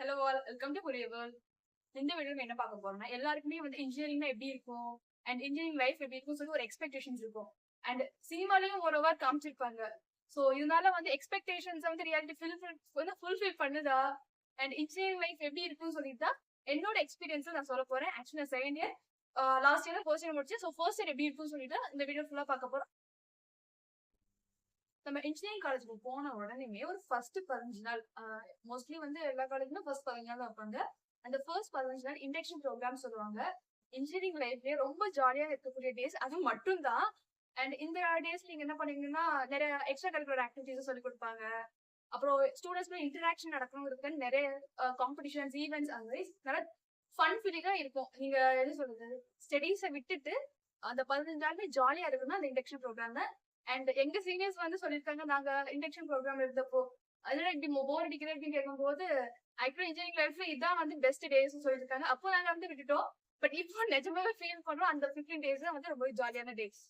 Hello all, welcome to கொரிய world. இந்த வீடியோல என்ன பார்க்க போறோம்னா, எல்லாருக்குமே வந்து இன்ஜினியரிங்னா எப்படி இருக்கும் அண்ட் இன்ஜினியரிங் லைஃப் எப்படி இருக்கும்னு சொல்லி ஒரு எக்ஸ்பெக்டேஷன்ஸ் இருக்கும். அண்ட் சினிமாலையும் ஒரு ஓவர் காமிச்சிருப்பாங்க. ஸோ இதனால வந்து எக்ஸ்பெக்டேஷன்ஸ் வந்து ரியாலிட்டி ஃபுல்ஃபில் பண்ணுதா அண்ட் இன்ஜினியரிங் லைஃப் எப்படி இருக்கும்னு சொல்லிட்டு தான் என்னோட எக்ஸ்பீரியன்ஸை நான் சொல்ல போறேன். ஆக்சுவலி நான் second year last year first year முடிச்சு. ஸோ ஃபர்ஸ்ட் இயர் எப்படி இருக்கும்னு சொல்லிட்டு இந்த வீடியோ ஃபுல்லாக பார்க்க போறோம். நம்ம இன்ஜினியரிங் காலேஜுக்கு போன உடனே ஒரு ஃபர்ஸ்ட் 15 நாள், மோஸ்ட்லி வந்து எல்லா காலேஜுமே ஃபர்ஸ்ட் 15 நாள் வைப்பாங்க. அந்த ஃபர்ஸ்ட் 15 நாள் இண்டக்ஷன் ப்ரோக்ராம் சொல்லுவாங்க. இன்ஜினியரிங் லைஃப்லயே ரொம்ப ஜாலியா இருக்கக்கூடிய டேஸ் அது மட்டும் தான். அண்ட் இந்த டேஸ் நீங்க என்ன பண்ணீங்கன்னா நிறைய எக்ஸ்ட்ரா கரிக்குலர் ஆக்டிவிட்டிஸ் சொல்லி கொடுப்பாங்க. அப்புறம் ஸ்டூடெண்ட்ஸ்ல இன்டராக்ஷன் நடக்கணுங்கிறதுக்கு நிறைய காம்படிஷன்ஸ் ஈவெண்ட்ஸ் அந்த மாதிரி நிறைய ஃபன் ஃபீலிங்கா இருக்கும். நீங்க என்ன சொல்றது, ஸ்டடீஸை விட்டுட்டு அந்த 15 நாளுமே ஜாலியா இருக்குன்னா அந்த இண்டக்ஷன் ப்ரோக்ராம் தான். அண்ட் எங்க சீனியர்ஸ் வந்து சொல்லியிருக்காங்க, நாங்க இண்டக்ஷன் ப்ரோக்ராம் இருந்தப்போ அதெல்லாம் இப்படி போர் அடிக்கிறது அப்படின்னு கேட்கும்போது ஆக்சுவலி இன்ஜினியரிங் லைஃப்ல இதான் வந்து பெஸ்ட் டேஸ் சொல்லியிருக்காங்க. அப்போ நாங்க வந்து விட்டுட்டோம். பட் இப்போ நிஜமாவே ஃபீல் பண்றோம் அந்த 15 டேஸ் தான் வந்து ரொம்ப ஜாலியான டேஸ்.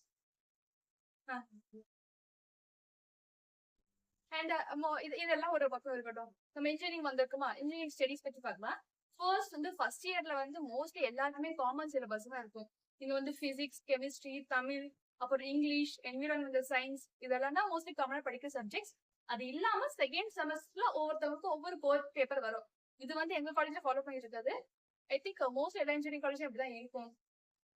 அண்ட் இதெல்லாம் ஒரு பக்கம் இருக்கட்டும். நம்ம இன்ஜினியரிங் வந்திருக்குமா, இன்ஜினியரிங் ஸ்டடிஸ் பத்தி பார்க்கலாம். ஃபர்ஸ்ட் இயர்ல வந்து மோஸ்ட்லி எல்லாருமே காமன் சிலபஸ் தான் இருக்கும். நீங்க வந்து பிசிக்ஸ், கெமிஸ்ட்ரி, தமிழ், அப்புறம் இங்கிலீஷ், என்விரான்மெண்டல் சயின்ஸ் இதெல்லாம் தான் மோஸ்ட்லி காமனா படிக்கிற சப்ஜெக்ட்ஸ். அது இல்லாம செகண்ட் செமஸ்டர்ல ஒவ்வொருத்தவருக்கும் ஒவ்வொரு கோர் பேப்பர் வரும். இது வந்து எங்க காலேஜ்ல ஃபாலோ பண்ணிட்டு இருக்காது. ஐ திங்க் மோஸ்ட் எல்லா இன்ஜினியரிங் காலேஜும் இப்படிதான் இருக்கும்.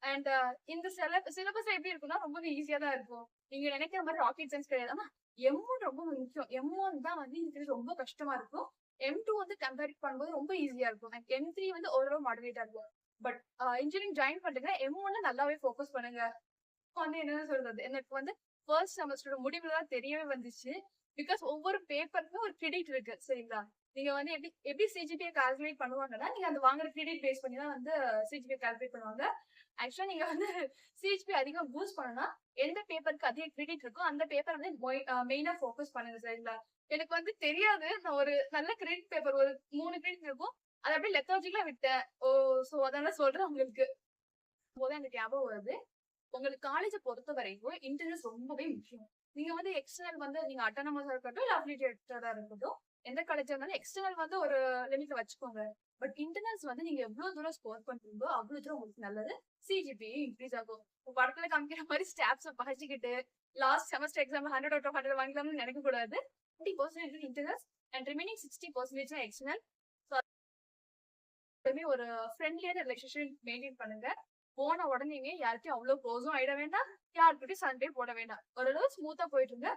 அண்ட் இந்த சிலபஸ் எப்படி இருக்கும்னா ரொம்பவே ஈஸியா தான் இருக்கும். நீங்க நினைக்கிற மாதிரி ராக்கெட் சயின்ஸ் கிடையாது. ஆனா M1 ரொம்ப முக்கியம். M1 தான் வந்து எனக்கு ரொம்ப கஷ்டமா இருக்கும். M2 வந்து கம்பேர் பண்ணும்போது ரொம்ப ஈஸியா இருக்கும். அண்ட் M3 வந்து ஓரளவு மாடரேட்டா இருக்கும். பட் இன்ஜினியரிங் ஜாயின் பண்றீங்க M1 நல்லாவே ஃபோக்கஸ் பண்ணுங்க. வந்து என்ன சொல்றது, எனக்கு வந்து ஃபர்ஸ்ட் செமஸ்டரோட முடிவுல தான் தெரியவே வந்துச்சு. பிகாஸ் ஒவ்வொரு பேப்பருக்கும் ஒரு கிரெடிட் இருக்கு, சரிங்களா? நீங்க வந்து எப்படி சிஜிபிஏ கால்குலேட் பண்ணுவாங்கன்னா, நீங்க அந்த வாங்குற கிரெடிட் பேஸ் பண்ணி தான் வந்து சிஜிபிஏ கால்குலேட் பண்ணுவாங்க. ஆக்சுவலா நீங்க வந்து சிஜிபிஏ அதிகமா பூஸ்ட் பண்ணணும்னா எந்த பேப்பருக்கு அதிக கிரெடிட் இருக்கோ அந்த பேப்பர் வந்து மெயினா ஃபோக்கஸ் பண்ணுங்க, சரிங்களா? எனக்கு வந்து தெரியாது, நான் ஒரு நல்ல கிரெடிட் பேப்பர் ஒரு 3 கிரெடிட் இருக்கும், அதை அப்படியே லெத்தாஜிக்கலா விட்டேன். சோ அதனால சொல்றேன் உங்களுக்கு. போது எனக்கு ஞாபகம் வருது. உங்களுக்கு காலேஜ பொறுத்த வரைக்கும் இன்டர்னல்ஸ் ரொம்பவே முக்கியம். நீங்க வந்து எக்ஸ்டர்னல் வந்து நீங்க அட்டானமஸா இருக்கட்டும் இல்ல அஃபிலியேட்டடா இருக்கட்டும், எந்த காலேஜா இருந்தாலும் எக்ஸ்டர்னல் வந்து ஒரு லிமிட்ல வச்சுக்கோங்க. பட் இன்டர்னல்ஸ் வந்து நீங்க எவ்வளவு தூரம் ஸ்கோர் பண்றீங்களோ அவ்வளவு தூரம் உங்களுக்கு நல்லது. சிஜிபிஏ இன்க்ரீஸ் ஆகும். படத்துல காமிக்கிற மாதிரி ஸ்டாப்ஸை பகிச்சுக்கிட்டு லாஸ்ட் செமஸ்டர் எக்ஸாம்ல 100 out of 100 வாங்கலாம்னு நினைக்க கூடாது. 20% இன்டர்னல்ஸ் அண்ட் ரிமைனிங் 60% எக்ஸ்டர்னல். ஒரு ஃப்ரெண்ட்லியான ரிலேஷன்ஷிப் மெயின்டைன் பண்ணுங்க. போன உடனே யாருக்கும் அவ்வளவு க்ளோஸும் ஆயிட வேண்டாம், யாருக்கிட்டையும் சண்டே போட வேண்டாம். ஓரளவு ஸ்மூத்தா போயிட்டு இருங்க.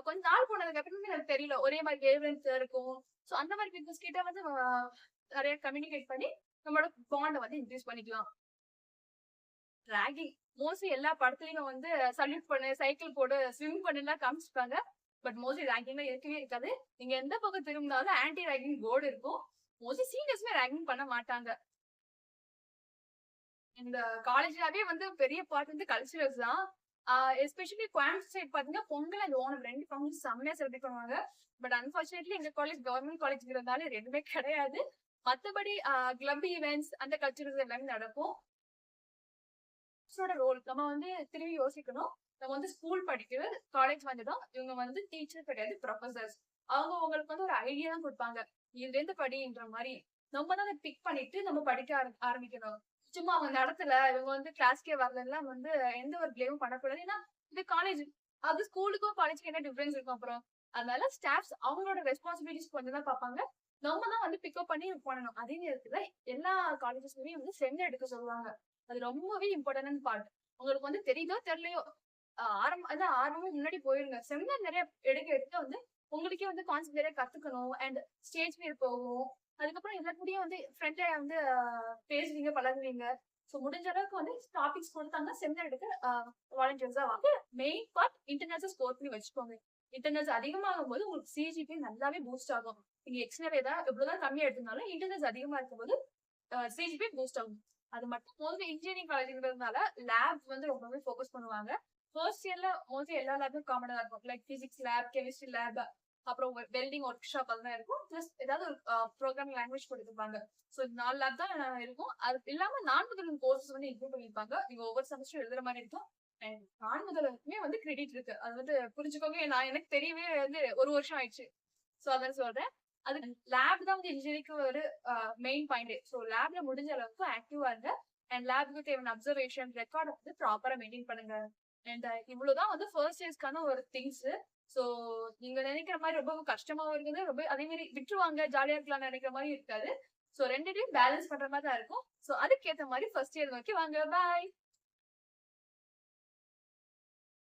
கொஞ்ச நாள் போனதுக்கு அப்புறமே எனக்கு தெரியல ஒரே மாதிரி வேவ்லென்த் இருக்கும். ஸோ அந்த மாதிரி பீப்புள்ஸ் கிட்ட வந்து நிறைய கம்யூனிகேட் பண்ணி நம்மளோட பாண்டை வந்து இன்க்ரீஸ் பண்ணிக்கலாம். ராகிங் மோஸ்ட்லி எல்லா படத்துலயும் வந்து சல்யூட் பண்ணு, சைக்கிள் போடு, ஸ்விம் பண்ணுலாம் காமிச்சிருப்பாங்க. பட் மோஸ்ட்லி ராகிங்லாம் இருக்கவே இருக்காது. நீங்க எந்த பக்கம் திரும்பினாலும் ஆன்டி ராகிங் போர்டு இருக்கும். மோஸ்ட்லி சீனியர்ஸ்மே ராகிங் பண்ண மாட்டாங்க. இந்த காலேஜ்லவே வந்து பெரிய பார்ட் வந்து கல்ச்சுரல்ஸ் தான். எஸ்பெஷலி கோயம்புத்தூர் சைட் பாத்தீங்கன்னா பொங்கல் அண்ட் ஓணம் 2 ஃபங்க்ஷன் செம்மையா செலிப்ரேட் பண்ணுவாங்க. பட் அன்பார்ச்சுனேட்லி எங்க காலேஜ் கவர்மெண்ட் காலேஜ்ங்கிறதுனால ரெண்டுமே கிடையாது. மத்தபடி கிளப் ஈவெண்ட்ஸ் அந்த கல்ச்சுரல்ஸ் எல்லாமே நடக்கும். ரோல் நம்ம வந்து திரும்பி யோசிக்கணும். நம்ம வந்து ஸ்கூல் படிக்கிற காலேஜ் வந்துடும். இவங்க வந்து டீச்சர் கிடையாது, ப்ரொஃபசர்ஸ். அவங்க உங்களுக்கு வந்து ஒரு ஐடியா தான் கொடுப்பாங்க, இதுல இருந்து படின்ற மாதிரி. நம்ம தான் அதை பிக் பண்ணிட்டு நம்ம படிக்க ஆரம்பிக்கணும். சும்மா அவங்க நடத்தல, இவங்க வந்து கிளாஸ்க்கே வரலாம் வந்து எந்த ஒரு பிளேமும் பண்ணக்கூடாது. ஏன்னா இது காலேஜ், அது ஸ்கூலுக்கும் காலேஜுக்கு என்ன டிஃபரன்ஸ் இருக்கும் அப்புறம். அதனால ஸ்டாஃப்ஸ் அவங்களோட ரெஸ்பான்சிபிலிட்டிஸ் கொஞ்சம் தான் பார்ப்பாங்க. நம்ம தான் வந்து பிக்கப் பண்ணி பண்ணணும். அதே நேரத்துல எல்லா காலேஜஸ்லயுமே வந்து சென்டர் எடுக்க சொல்லுவாங்க. அது ரொம்பவே இம்பார்ட்டன்ட் பார்ட். உங்களுக்கு வந்து தெரியுதோ தெரியலையோ ஆரம்பமும் முன்னாடி போயிருங்க. செமினார் நிறைய எடுக்க வந்து உங்களுக்கே வந்து கான்சென்ட்ரேட்டா கத்துக்கணும். அண்ட் ஸ்டேஜ் பேர் போகும். அதுக்கப்புறம் எல்லாருக்கூடயும் வந்து ஃப்ரெண்ட்லியா வந்து பேசுவீங்க, பழகுவீங்க. ஸோ முடிஞ்ச அளவுக்கு வந்து டாபிக்ஸ் கொடுத்தாங்க செமினார் எடுக்க வாலண்டியர்ஸா வாங்க. மெயின் பார்ட் இன்டர்னல்ஸ் ஸ்கோர் பண்ணி வச்சுக்கோங்க. இன்டர்னல்ஸ் அதிகமாகும் போது உங்களுக்கு சிஜிபி நல்லாவே பூஸ்ட் ஆகும். நீங்க எக்ஸ்டர்னல் ஏதாவது எவ்வளவுதான் கம்மியா எடுத்திருந்தாலும் இன்டர்னல்ஸ் அதிகமா இருக்கும்போது சிஜிபி பூஸ்ட் ஆகும். அது மட்டும் மோஸ்ட்லி இன்ஜினியரிங் காலேஜ்ங்கிறதுனால லேப் வந்து ரொம்பவே ஃபோக்கஸ் பண்ணுவாங்க. ஃபர்ஸ்ட் இயர்ல மோஸ்ட்லி எல்லா லேபும் காமனா இருக்கும். Like physics lab, chemistry lab, அப்புறம் வெல்டிங் ஒர்க் ஷாப் அதெல்லாம் இருக்கும். பிளஸ் ஏதாவது ஒரு ப்ரோக்ராமிங் லாங்குவேஜ் கொடுத்துருப்பாங்க. ஸோ 4 லேப் தான் இருக்கும். அது இல்லாம 4 கோர்சஸ் வந்து இன்க்ளூட் பண்ணிருப்பாங்க. நீங்க ஒவ்வொரு செமஸ்டர் எழுதுற மாதிரி இருக்கும். அண்ட் 4 வந்து கிரெடிட் இருக்கு. அது வந்து புரிஞ்சுக்கோங்க. எனக்கு தெரியவே வந்து 1 வருஷம் ஆயிடுச்சு. ஸோ அதான் சொல்றேன். அது லேப் தான் வந்து இன்ஜினியரிங்க்கு ஒரு மெயின் பாயிண்ட். ஸோ லேப்ல முடிஞ்ச அளவுக்கு ஆக்டிவா இருங்க. அண்ட் லேபுக்கு தேவையான அப்சர்வேஷன் ரெக்கார்ட் வந்து ப்ராப்பரா மெயின்டைன் பண்ணுங்க. அண்ட் இவ்வளவுதான் வந்து ஃபர்ஸ்ட் இயர்ஸ்க்கான ஒரு திங்ஸ். ஸோ நீங்க நினைக்கிற மாதிரி ரொம்ப கஷ்டமாவும் இருக்குது, ரொம்ப அதே மாதிரி விட்டுருவாங்க ஜாலியா இருக்கலாம்னு நினைக்கிற மாதிரி இருக்காது. ஸோ ரெண்டுத்தையும் பேலன்ஸ் பண்ற மாதிரி தான் இருக்கும். ஸோ அதுக்கேற்ற மாதிரி ஃபர்ஸ்ட் இயர் நோக்கி வாங்க. பாய்.